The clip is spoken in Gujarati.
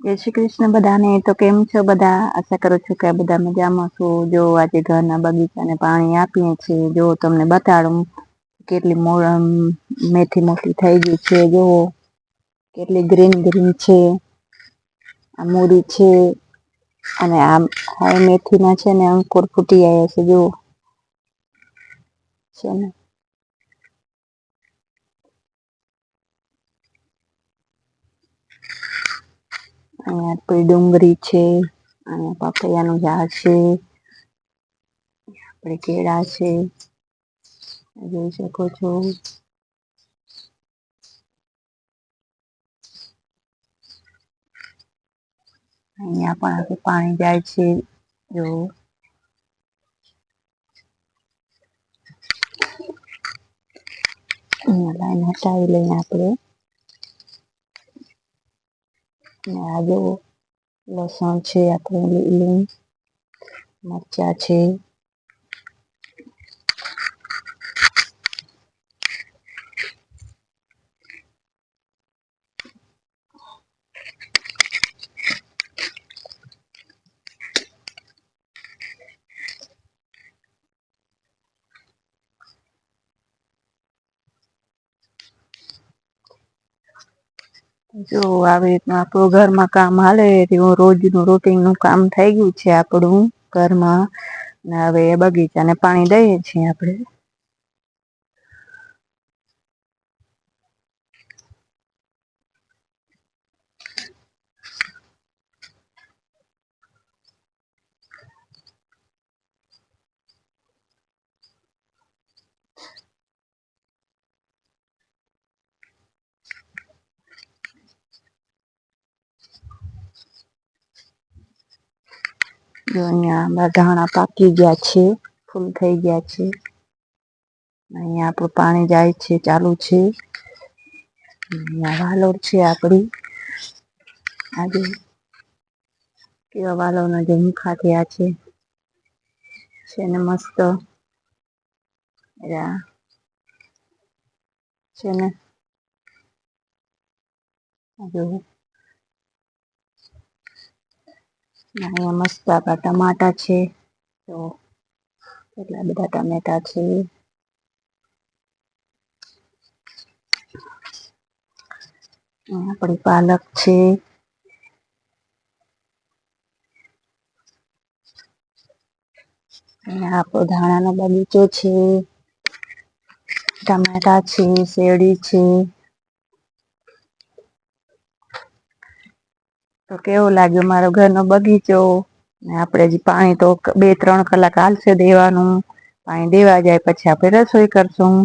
જય શ્રી કૃષ્ણ બધાને. તો કેમ છો બધા? આશા કરું છું કે બધા મજામાં છો. જો આજે ઘરના બગીચાને પાણી આપીએ છીએ. જો તમને બતાડું કેટલી મેથી મોટી થઈ ગઈ છે. જુઓ કેટલી ગ્રીન ગ્રીન છે. આ મૂડી છે અને આ મેથીમાં છે ને અંકોર ફૂટી આવ્યા છે. જુઓ છે ને અહીંયા કોઈ ડુંગળી છે અને પપૈયાનું ઝાડ છે. આપણે કેળા છે જોઈ શકો છો. અહીંયા પણ આપણે પાણી જાય છે. જો લાઈન હટાવી લઈને આપણે આ જુઓ લસણ છે, આપણે લીલું મરચાં છે. જો આવી રીતના આપણું ઘરમાં કામ હાલે રોજનું રૂટીનનું કામ થઈ ગયું છે આપણું ઘરમાં. ને હવે બગીચાને પાણી દઈએ છીએ આપણે. જો અહીંયા ધાણા પાકી ગયા છે, ફૂલ થઈ ગયા છે. અહીંયા આપણું પાણી જાય છે, ચાલુ છે. અહીંયા વાલોર છે આપડી. આજે કેવા વાલોરના ઝુમખા થયા છે ને મસ્ત છે ને જો અહીંયા મસ્ત આપણા ટમાટા છે. તો કેટલા બધા ટમેટા છે. આપણી પાલક છે. અહીંયા આપણો ધાણાનો બગીચો છે. ટમેટા છે, શેરડી છે. તો કેવો લાગ્યો મારો ઘરનો બગીચો? આપણે હજી પાણી તો 2-3 કલાક હાલશે દેવાનું. પાણી દેવા જાય પછી આપણે રસોઈ કરશું.